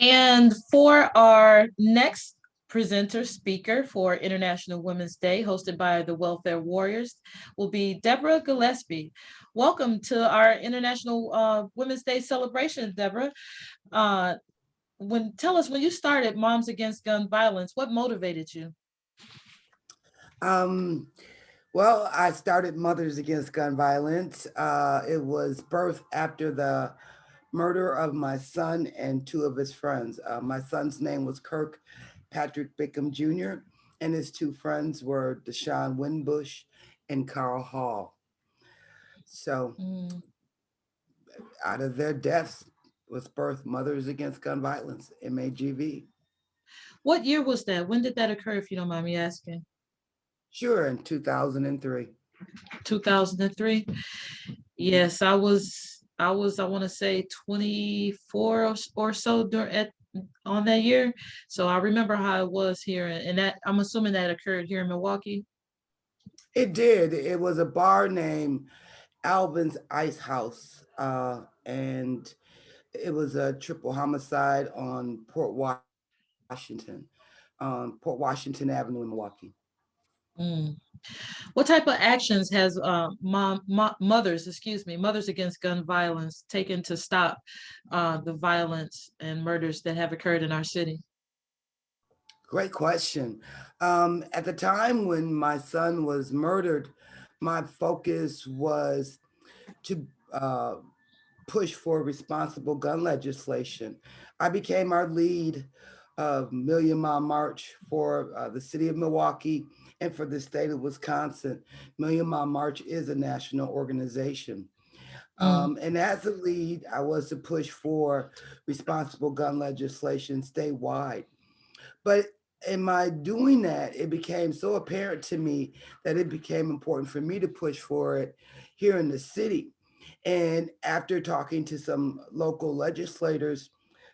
And for our next presenter speaker for International Women's Day, hosted by the Welfare Warriors, will be Debra Gillispie. Welcome to our International Women's Day celebration, Debra. Uh, Tell us when you started Moms Against Gun Violence, what motivated you? Um, well, I started Mothers Against Gun Violence. It was birthed after the murder of my son and two of his friends. My son's name was Kirk Patrick Bickham Jr., and his two friends were Deshaun Winbush and Carl Hall. So, Mm. out of their deaths was birthed Mothers Against Gun Violence, MAGV. What year was that? When did that occur, if you don't mind me asking? Sure, in 2003. 2003. Yes, I want to say 24 or so during at on that year. So I remember how it was here, and that I'm assuming that occurred here in Milwaukee. It did. It was a bar named Alvin's Ice House, and it was a triple homicide on Port Washington Avenue in Milwaukee. Mm. What type of actions has mothers against gun violence taken to stop the violence and murders that have occurred in our city? Great question. At the time when my son was murdered, my focus was to push for responsible gun legislation. I became our lead Million Mile March for the city of Milwaukee and for the state of Wisconsin. Million Mile March is a national organization. Mm. And as a lead, I was to push for responsible gun legislation statewide. But in my doing that, it became so apparent to me that it became important for me to push for it here in the city. And after talking to some local legislators,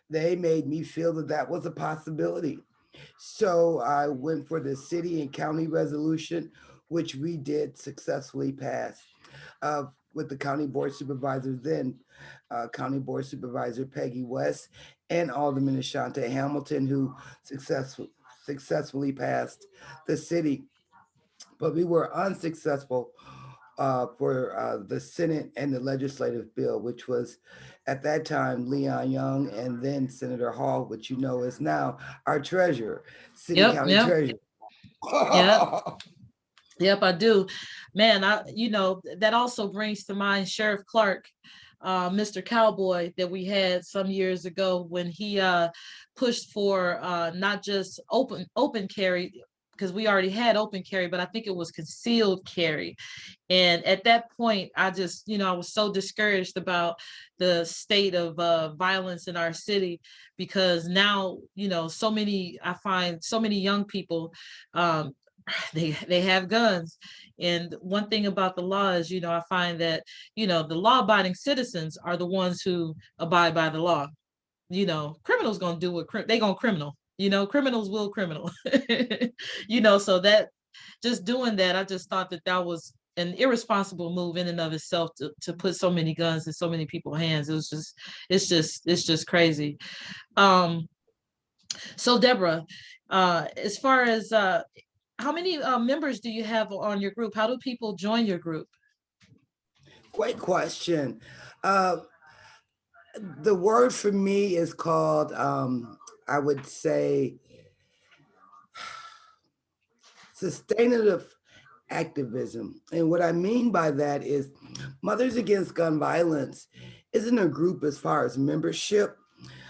they made me feel that that was a possibility. So I went for the city and county resolution, which we did successfully pass with the county board supervisor, then County Board Supervisor Peggy West, and Alderman Ashante Hamilton, who successfully passed the city. But we were unsuccessful for the Senate and the legislative bill, which was at that time Leon Young and then Senator Hall, which you know is now our treasurer, city Yep, county yep, treasurer. yep. Yep, I do. Man, that also brings to mind Sheriff Clark, Mr. Cowboy, that we had some years ago when he pushed for not just open carry, because we already had open carry, but I think it was concealed carry. And at that point, I just, I was so discouraged about the state of violence in our city, because now, I find so many young people, um, they have guns. And one thing about the law is, I find that, the law abiding citizens are the ones who abide by the law. Criminals gonna do what they gonna criminal. Criminals will criminal. So that just doing that, I just thought that that was an irresponsible move in and of itself to put so many guns in so many people's hands. It's just crazy. Um, so Deborah, as far as how many members do you have on your group? How do people join your group? Great question. Uh, the word for me is called, I would say, sustainative activism. And what I mean by that is Mothers Against Gun Violence isn't a group as far as membership.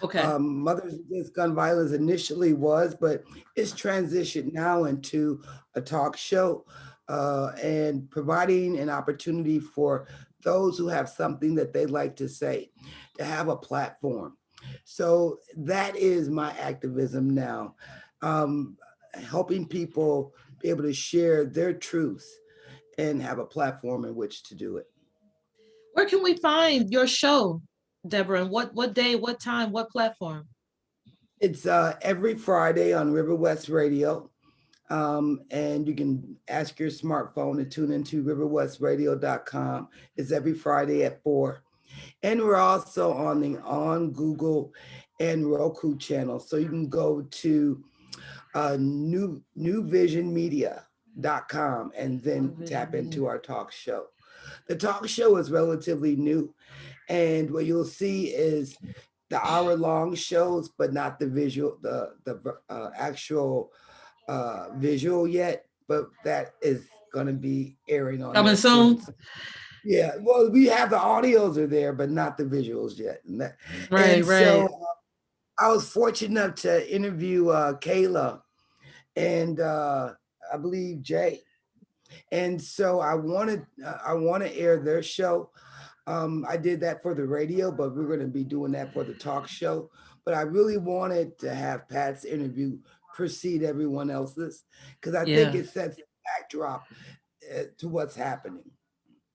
Okay. Mothers Against Gun Violence initially was, but it's transitioned now into a talk show and providing an opportunity for those who have something that they like to say to have a platform. So that is my activism now, um, helping people be able to share their truth and have a platform in which to do it. Where can we find your show, Deborah? And what day, what time, what platform? It's every Friday on River West Radio. And you can ask your smartphone to tune into riverwestradio.com. It's every Friday at 4. And we're also on Google and Roku channel. So you can go to newvisionmedia.com and then Vision tap Media. into our talk show. The talk show is relatively new, and what you'll see is the hour-long shows, but not the visual, the actual visual yet. But that is going to be airing on Coming there soon. soon. So, yeah, well, we have the audios are there, but not the visuals yet. Right, And right. so I was fortunate enough to interview Kayla and I believe Jay. And so I want to air their show. I did that for the radio, but we're going to be doing that for the talk show. But I really wanted to have Pat's interview precede everyone else's because I think Yeah, it sets the backdrop to what's happening.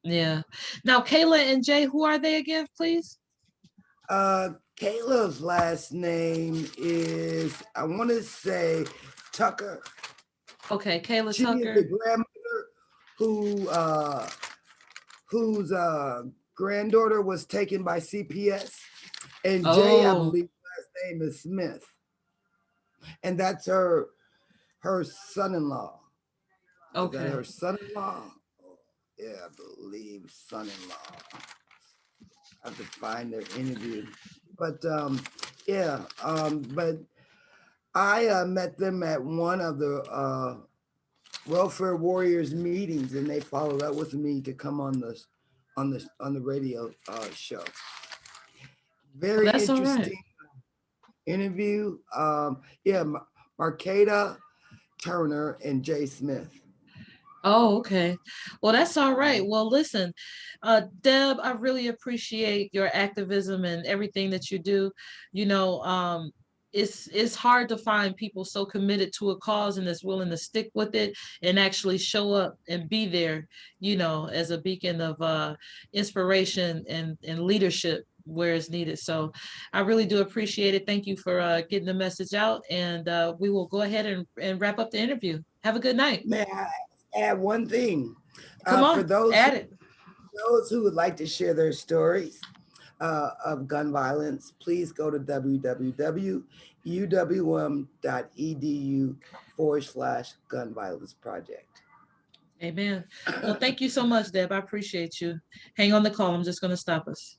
yeah. Now, Kayla and Jay, who are they again, please? Kayla's last name is, I want to say, Tucker. Okay, Kayla She is the Tucker. grandmother who whose granddaughter was taken by CPS, and Jay, I Oh, believe, last name is Smith, and that's her son-in-law. Is that okay. her son-in-law? Oh, yeah, I believe son-in-law. I have to find their interview, but yeah, but I met them at one of the welfare warriors meetings, and they followed up with me to come on the radio show. Well, Very that's all right. interesting interview. Yeah, Marketa Turner and Jay Smith. Oh, okay. Well, that's all right. Well, listen, Deb, I really appreciate your activism and everything that you do. You know, it's hard to find people so committed to a cause and that's willing to stick with it and actually show up and be there, you know, as a beacon of inspiration and leadership where it's needed. So I really do appreciate it. Thank you for getting the message out. And we will go ahead and wrap up the interview. Have a good night. May I add one thing? Come For on, those add it. who would like to share their stories of gun violence, please go to www.uwm.edu/gun violence project. Amen. Well, thank you so much, Deb. I appreciate you. Hang on the call. I'm just going to stop us.